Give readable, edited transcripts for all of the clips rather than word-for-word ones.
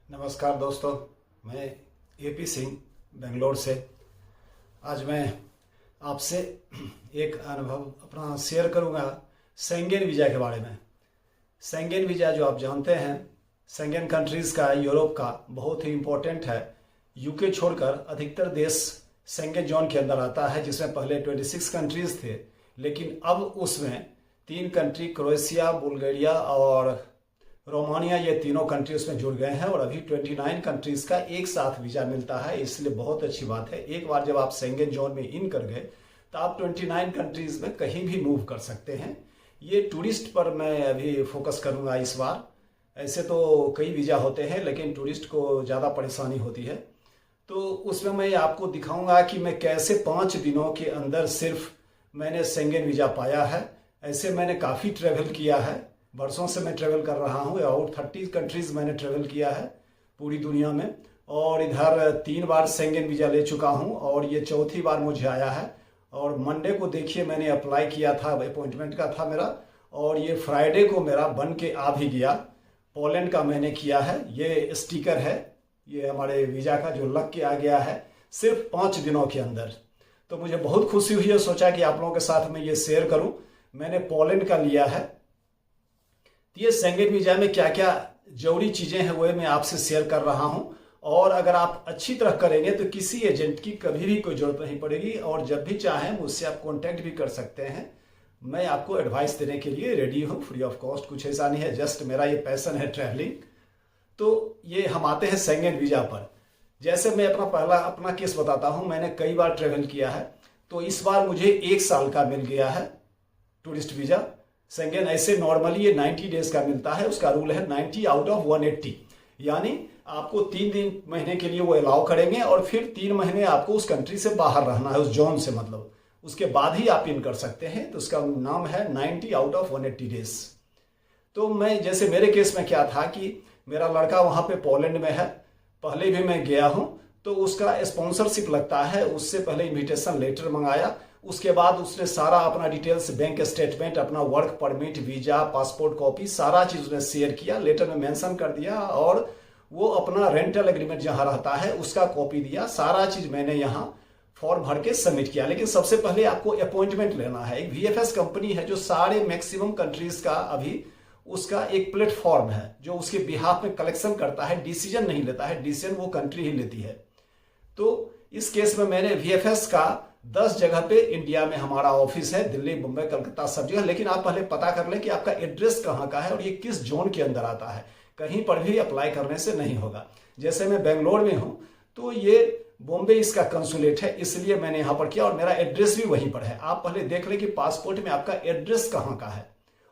नमस्कार दोस्तों, मैं एपी सिंह बेंगलोर से। आज मैं आपसे एक अनुभव अपना शेयर करूंगा शेंगेन वीज़ा के बारे में। शेंगेन वीज़ा जो आप जानते हैं, शेंगेन कंट्रीज़ का, यूरोप का बहुत ही इम्पोर्टेंट है। यूके छोड़कर अधिकतर देश शेंगेन जोन के अंदर आता है, जिसमें पहले 26 कंट्रीज़ थे, लेकिन अब उसमें 3 कंट्री क्रोएशिया, बुल्गारिया और रोमानिया, ये तीनों कंट्री उसमें जुड़ गए हैं और अभी 29 कंट्रीज़ का एक साथ वीज़ा मिलता है। इसलिए बहुत अच्छी बात है। एक बार जब आप शेंगेन जोन में इन कर गए तो आप 29 कंट्रीज़ में कहीं भी मूव कर सकते हैं। ये टूरिस्ट पर मैं अभी फोकस करूंगा इस बार। ऐसे तो कई वीज़ा होते हैं, लेकिन टूरिस्ट को ज़्यादा परेशानी होती है, तो उसमें मैं आपको दिखाऊंगा कि मैं कैसे 5 दिनों के अंदर सिर्फ मैंने शेंगेन वीज़ा पाया है। ऐसे मैंने काफ़ी ट्रैवल किया है, वर्षों से मैं ट्रैवल कर रहा हूँ। और 30 कंट्रीज़ मैंने ट्रैवल किया है पूरी दुनिया में, और इधर 3 बार शेंगेन वीज़ा ले चुका हूँ और ये चौथी बार मुझे आया है। और मंडे को देखिए मैंने अप्लाई किया था, अपॉइंटमेंट का था मेरा, और ये फ्राइडे को मेरा बन के आ भी गया। पोलैंड का मैंने किया है, ये स्टिकर है, ये हमारे वीज़ा का जो लग के आ गया है सिर्फ 5 दिनों के अंदर। तो मुझे बहुत खुशी हुई है, सोचा कि आप लोगों के साथ मैं ये शेयर करूँ। मैंने पोलैंड का लिया है। ये शेंगेन वीज़ा में क्या क्या जरूरी चीज़ें हैं वो मैं आपसे शेयर कर रहा हूं। और अगर आप अच्छी तरह करेंगे तो किसी एजेंट की कभी भी कोई ज़रूरत नहीं पड़ेगी, और जब भी चाहें मुझसे आप कांटेक्ट भी कर सकते हैं। मैं आपको एडवाइस देने के लिए रेडी हूं, फ्री ऑफ कॉस्ट। कुछ ऐसा नहीं है, जस्ट मेरा ये पैशन है ट्रैवलिंग। तो ये हम आते हैं शेंगेन वीज़ा पर। जैसे मैं अपना केस बताता हूँ। मैंने कई बार ट्रैवल किया है, तो इस बार मुझे 1 साल का मिल गया है टूरिस्ट वीज़ा। शेंगेन ऐसे नॉर्मली ये 90 डेज का मिलता है। उसका रूल है 90 आउट ऑफ 180, यानी आपको 3 महीने के लिए वो अलाउ करेंगे और फिर 3 महीने आपको उस कंट्री से बाहर रहना है, उस जोन से, मतलब उसके बाद ही आप इन कर सकते हैं। तो उसका नाम है 90 आउट ऑफ 180 डेज। तो मैं, जैसे मेरे केस में क्या था कि मेरा लड़का वहाँ पे पोलैंड में है, पहले भी मैं गया हूँ, तो उसका स्पॉन्सरशिप लगता है। उससे पहले इन्विटेशन लेटर मंगाया, उसके बाद उसने सारा अपना डिटेल्स, बैंक स्टेटमेंट, अपना work permit, visa, passport copy, सारा चीज़ उसने शेयर किया, लेटर में मेंशन कर दिया। और वो अपना रेंटल एग्रीमेंट जहाँ रहता है उसका कॉपी दिया। सारा चीज़ मैंने यहाँ फॉर्म भर के सबमिट किया। लेकिन सबसे पहले आपको अपॉइंटमेंट लेना है। एक VFS कंपनी है जो सारे मैक्सिमम कंट्रीज का अभी उसका एक प्लेटफॉर्म है जो उसके बिहाफ में कलेक्शन करता है, डिसीजन नहीं लेता है, डिसीजन वो कंट्री ही लेती है। तो इस केस में मैंने VFS का 10 जगह पे इंडिया में हमारा ऑफिस है, दिल्ली, मुंबई, कलकत्ता, सब जगह। लेकिन आप पहले पता कर लें कि आपका एड्रेस कहाँ का है और ये किस जोन के अंदर आता है। कहीं पर भी अप्लाई करने से नहीं होगा। जैसे मैं बेंगलोर में हूँ, तो ये बॉम्बे इसका कंसुलेट है, इसलिए मैंने यहाँ पर किया और मेरा एड्रेस भी वहीं पर है। आप पहले देख लें कि पासपोर्ट में आपका एड्रेस कहाँ का है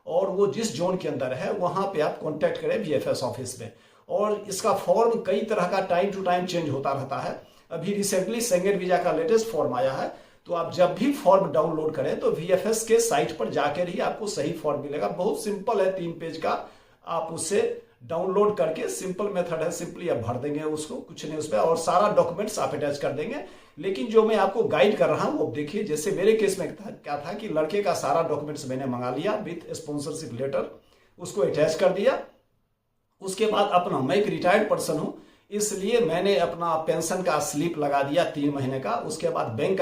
और वो जिस जोन के अंदर है वहां पे आप कांटेक्ट करें VFS ऑफिस में। और इसका फॉर्म कई तरह का टाइम टू टाइम चेंज होता रहता है। अभी रिसेंटली शेंगेन वीज़ा का लेटेस्ट फॉर्म आया है, तो आप जब भी फॉर्म डाउनलोड करें तो VFS के साइट पर जाकर ही आपको सही फॉर्म मिलेगा। बहुत सिंपल है, 3 पेज का। आप उससे डाउनलोड करके, सिंपल मेथड है, सिंपली आप भर देंगे उसको, कुछ नहीं उसमें, और सारा डॉक्यूमेंट्स आप अटैच कर देंगे। लेकिन जो मैं आपको गाइड कर रहा हूं वो देखिए। जैसे मेरे केस में क्या था कि लड़के का सारा डॉक्यूमेंट्स मैंने मंगा लिया विथ स्पॉन्सरशिप लेटर, उसको अटैच कर दिया। उसके बाद अपना, मैं एक रिटायर्ड पर्सन हूं, इसलिए मैंने अपना पेंशन का स्लिप लगा दिया 3 महीने का। उसके बाद बैंक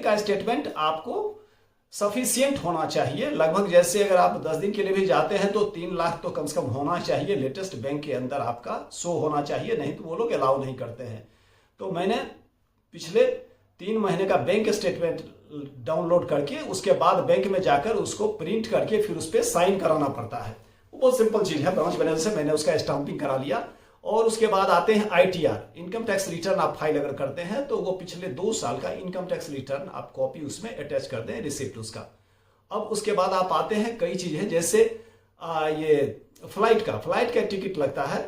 का स्टेटमेंट आपको सफिशियंट होना चाहिए लगभग। जैसे अगर आप 10 दिन के लिए भी जाते हैं तो 3 लाख तो कम से कम होना चाहिए, लेटेस्ट बैंक के अंदर आपका शो होना चाहिए, नहीं तो वो लोग अलाउ नहीं करते हैं। तो मैंने पिछले 3 महीने का बैंक स्टेटमेंट डाउनलोड करके उसके बाद बैंक में जाकर उसको प्रिंट करके फिर उस पर साइन कराना पड़ता है। वो बहुत सिंपल चीज़ है। ब्रांच मैनेजर से मैंने उसका स्टाम्पिंग करा लिया। और उसके बाद आते हैं ITR, इनकम टैक्स रिटर्न आप फाइल अगर करते हैं तो वो पिछले 2 साल का इनकम टैक्स रिटर्न आप कॉपी उसमें अटैच कर दें, रिसिप्ट उसका। अब उसके बाद आप आते हैं कई चीज़ें, जैसे ये फ्लाइट का टिकट लगता है।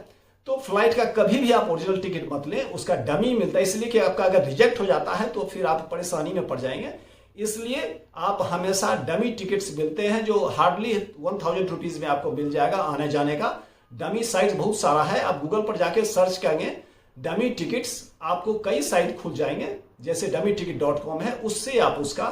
तो फ्लाइट का कभी भी आप ओरिजिनल टिकट मत लें, उसका डमी मिलता है, इसलिए कि आपका अगर रिजेक्ट हो जाता है तो फिर आप परेशानी में पड़ जाएंगे। इसलिए आप हमेशा डमी टिकट्स मिलते हैं जो हार्डली 1000 रुपीज़ में आपको मिल जाएगा आने जाने का। डमी साइट बहुत सारा है, आप गूगल पर जाके सर्च करेंगे डमी टिकट्स, आपको कई साइट खुल जाएंगे। जैसे dummyticket.com है, उससे आप उसका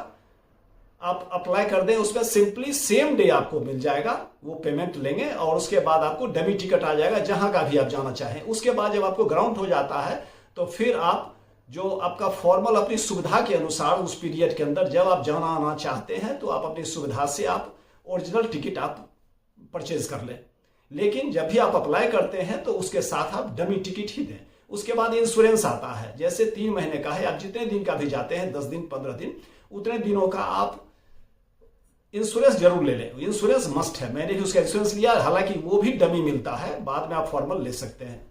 आप अप्लाई कर दें, उसमें सिंपली सेम डे आपको मिल जाएगा, वो पेमेंट लेंगे और उसके बाद आपको डमी टिकट आ जाएगा जहां का भी आप जाना चाहें। उसके बाद जब आपको ग्राउंड हो जाता है तो फिर आप जो आपका फॉर्मल अपनी सुविधा के अनुसार उस पीरियड के अंदर जब आप जाना आना चाहते हैं तो आप अपनी सुविधा से आप ओरिजिनल टिकट आप परचेज कर लें। लेकिन जब भी आप अप्लाई करते हैं तो उसके साथ आप डमी टिकट ही दें। उसके बाद इंश्योरेंस आता है, जैसे 3 महीने का है, आप जितने दिन का भी जाते हैं 10 दिन 15 दिन उतने दिनों का आप इंश्योरेंस जरूर ले लें। इंश्योरेंस मस्ट है, मैंने भी उसका इंश्योरेंस लिया, हालांकि वो भी डमी मिलता है, बाद में आप फॉर्मल ले सकते हैं।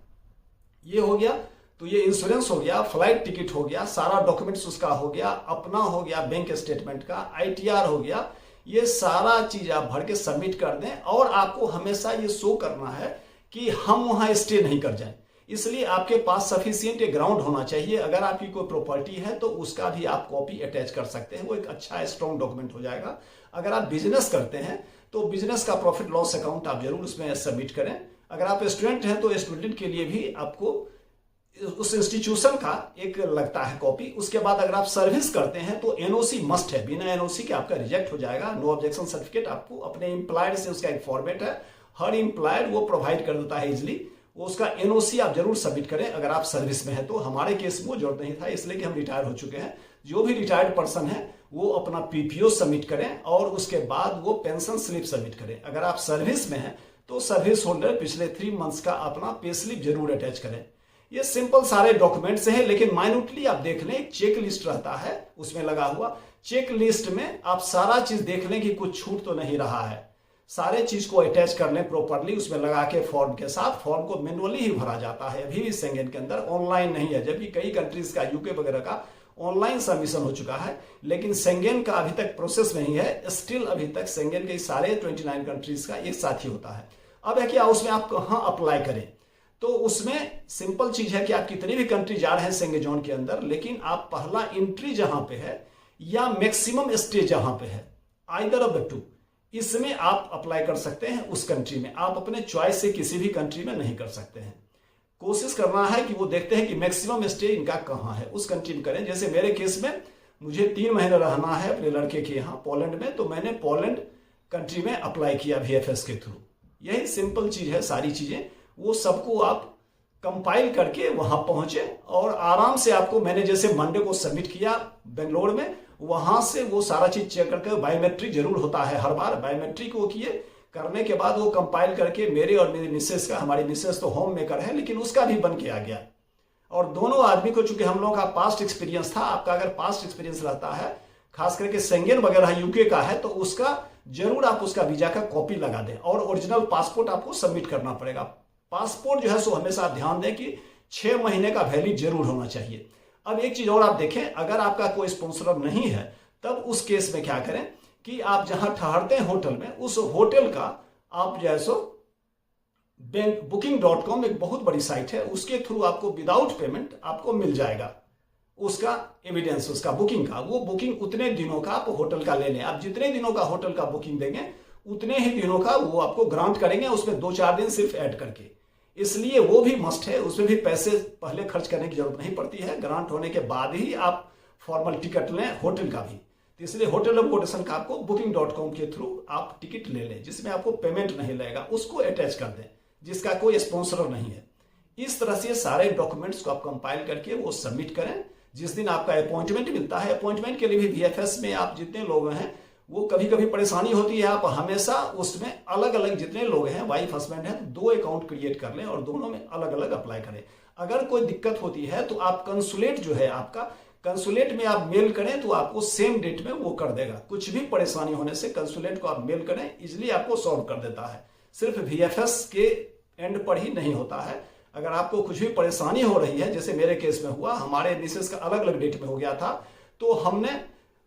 ये हो गया, तो ये इंश्योरेंस हो गया, फ्लाइट टिकट हो गया, सारा डॉक्यूमेंट्स उसका हो गया, अपना हो गया बैंक स्टेटमेंट का, ITR हो गया। ये सारा चीज आप भर के सबमिट कर दें और आपको हमेशा ये शो करना है कि हम वहां स्टे नहीं कर जाएं। इसलिए आपके पास सफिशिएंट ग्राउंड होना चाहिए। अगर आपकी कोई प्रॉपर्टी है तो उसका भी आप कॉपी अटैच कर सकते हैं, वो एक अच्छा स्ट्रॉन्ग डॉक्यूमेंट हो जाएगा। अगर आप बिजनेस करते हैं तो बिजनेस का प्रॉफिट लॉस अकाउंट आप जरूर उसमें सबमिट करें। अगर आप स्टूडेंट हैं तो स्टूडेंट के लिए भी आपको उस इंस्टीट्यूशन का एक लगता है कॉपी। उसके बाद अगर आप सर्विस करते हैं तो NOC मस्ट है, बिना NOC के आपका रिजेक्ट हो जाएगा। नो ऑब्जेक्शन सर्टिफिकेट आपको अपने एम्प्लॉयड से, उसका एक फॉर्मेट है, हर एम्प्लॉयड वो प्रोवाइड कर देता है इजिली, वो उसका NOC आप जरूर सबमिट करें अगर आप सर्विस में है तो। हमारे केस में वो जरूरत नहीं था, इसलिए कि हम रिटायर हो चुके हैं। जो भी रिटायर्ड पर्सन है वो अपना PPO सबमिट करें और उसके बाद वो पेंशन स्लिप सबमिट करें। अगर आप सर्विस में हैं तो सर्विस होल्डर पिछले 3 मंथ्स का अपना पे स्लिप जरूर अटैच करें। ये सिंपल सारे डॉक्यूमेंट्स हैं, लेकिन माइन्यूटली आप देख लें, चेक लिस्ट रहता है उसमें लगा हुआ। चेक लिस्ट में आप सारा चीज देख लें कि कुछ छूट तो नहीं रहा है, सारे चीज को अटैच कर लें प्रॉपरली उसमें लगा के फॉर्म के साथ। फॉर्म को मैनुअली ही भरा जाता है अभी भी शेंगेन के अंदर, ऑनलाइन नहीं है, जबकि कई कंट्रीज का UK वगैरह का ऑनलाइन सबमिशन हो चुका है, लेकिन शेंगेन का अभी तक प्रोसेस नहीं है। स्टिल अभी तक शेंगेन के सारे 29 कंट्रीज का एक साथ ही होता है। अब है क्या, उसमें आप कहाँ अप्लाई करें, तो उसमें सिंपल चीज है कि आप कितनी भी कंट्री जा रहे हैं शेंगेन जोन के अंदर, लेकिन आप पहला एंट्री जहां पे है या मैक्सिमम स्टे जहां पे है, आइदर ऑफ द टू, इसमें आप अप्लाई कर सकते हैं उस कंट्री में। आप अपने चॉइस से किसी भी कंट्री में नहीं कर सकते हैं। कोशिश करना है कि वो देखते हैं कि मैक्सिमम स्टे इनका कहाँ है, उस कंट्री में करें। जैसे मेरे केस में मुझे 3 महीने रहना है अपने लड़के के यहाँ पोलैंड में, तो मैंने पोलैंड कंट्री में अप्लाई किया VFS के थ्रू। यही सिंपल चीज है, सारी चीजें वो सबको आप कंपाइल करके वहां पहुंचे और आराम से आपको, मैंने जैसे मंडे को सबमिट किया बेंगलोर में, वहां से वो सारा चीज चेक करके, बायोमेट्रिक जरूर होता है हर बार, बायोमेट्रिक वो किए, करने के बाद वो कंपाइल करके मेरे और मेरी मिसेस का, हमारी मिसेस तो होम मेकर है लेकिन उसका भी बन के आ गया। और दोनों आदमी को, चूंकि हम लोगों का पास्ट एक्सपीरियंस था, आपका अगर पास्ट एक्सपीरियंस रहता है खास करके शेंगेन वगैरह UK का है तो उसका जरूर आप उसका वीजा का कॉपी लगा दें और ओरिजिनल पासपोर्ट आपको सबमिट करना पड़ेगा। पासपोर्ट जो है सो हमेशा ध्यान दें कि 6 महीने का वैलिड जरूर होना चाहिए। अब एक चीज और आप देखें, अगर आपका कोई स्पॉन्सर नहीं है तब उस केस में क्या करें कि आप जहां ठहरते हैं होटल में, उस होटल का आप जो है सो booking.com एक बहुत बड़ी साइट है, उसके थ्रू आपको विदाउट पेमेंट आपको मिल जाएगा उसका एविडेंस, उसका बुकिंग का। वो बुकिंग उतने दिनों का आप होटल का ले लें, आप जितने दिनों का होटल का बुकिंग देंगे उतने ही दिनों का वो आपको ग्रांट करेंगे, उसमें 2-4 दिन सिर्फ ऐड करके। इसलिए वो भी मस्ट है, उसमें भी पैसे पहले खर्च करने की जरूरत नहीं पड़ती है, ग्रांट होने के बाद ही आप फॉर्मल टिकट लें होटल का भी। तो इसलिए होटल अकोमोडेशन का आपको booking.com के थ्रू आप टिकट ले लें, जिसमें आपको पेमेंट नहीं लगेगा, उसको अटैच कर दें, जिसका कोई स्पॉन्सर नहीं है। इस तरह से सारे डॉक्यूमेंट्स को आप कंपाइल करके वो सबमिट करें। जिस दिन आपका अपॉइंटमेंट मिलता है, अपॉइंटमेंट के लिए भी VFS में आप जितने लोग हैं, वो कभी कभी परेशानी होती है, आप हमेशा उसमें अलग अलग जितने लोग हैं, वाइफ हस्बैंड है, तो 2 अकाउंट क्रिएट कर लें और दोनों में अलग अलग अप्लाई करें। अगर कोई दिक्कत होती है तो आप कंसुलेट जो है आपका, कंसुलेट में आप मेल करें तो आपको सेम डेट में वो कर देगा। कुछ भी परेशानी होने से कंसुलेट को आप मेल करें, इजिली आपको सॉल्व कर देता है। सिर्फ VFS के एंड पर ही नहीं होता है। अगर आपको कुछ भी परेशानी हो रही है, जैसे मेरे केस में हुआ, हमारे मिसेस का अलग अलग डेट में हो गया था, तो हमने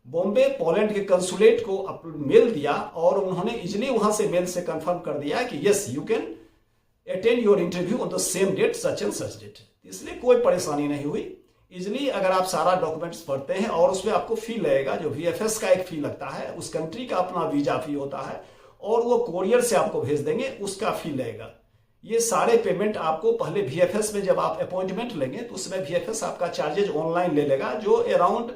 बॉम्बे पोलैंड के कंसुलेट को मेल दिया और उन्होंने इजिली वहां से मेल से कंफर्म कर दिया कि yes you can attend your interview on the same date such and such date. इसलिए कोई परेशानी नहीं हुई। इजिली अगर आप सारा डॉक्यूमेंट्स पढ़ते हैं और उसमें आपको फी लगेगा, जो VFS का एक फी लगता है, उस कंट्री का अपना वीजा फी होता है और वो कोरियर से आपको भेज देंगे, उसका फी लगेगा। ये सारे पेमेंट आपको पहले VFS में जब आप अपॉइंटमेंट लेंगे तो उसमें VFS आपका चार्जेज ऑनलाइन ले लेगा, जो अराउंड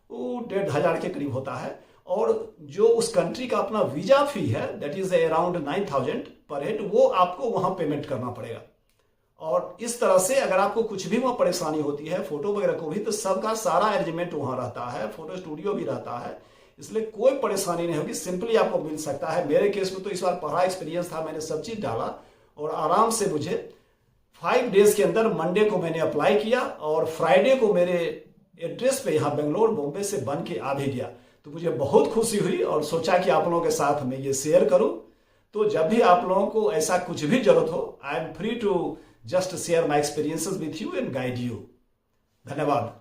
1,500 के करीब होता है। और जो उस कंट्री का अपना वीजा फी है दैट इज अराउंड 9,000 पर हेड, वो आपको वहां पेमेंट करना पड़ेगा। और इस तरह से अगर आपको कुछ भी वहां परेशानी होती है फोटो वगैरह को भी, तो सबका सारा अरेंजमेंट वहां रहता है, फोटो स्टूडियो भी रहता है, इसलिए कोई परेशानी नहीं होगी, सिंपली आपको मिल सकता है। मेरे केस में तो इस बार पढ़ा एक्सपीरियंस था, मैंने सब चीज डाला और आराम से मुझे 5 डेज के अंदर मंडे को मैंने अप्लाई किया और फ्राइडे को मेरे एड्रेस पे यहाँ बेंगलोर बॉम्बे से बन के आ भी गया। तो मुझे बहुत खुशी हुई और सोचा कि आप लोगों के साथ मैं ये शेयर करूं। तो जब भी आप लोगों को ऐसा कुछ भी जरूरत हो, I am free to just share my experiences with you and guide you. धन्यवाद।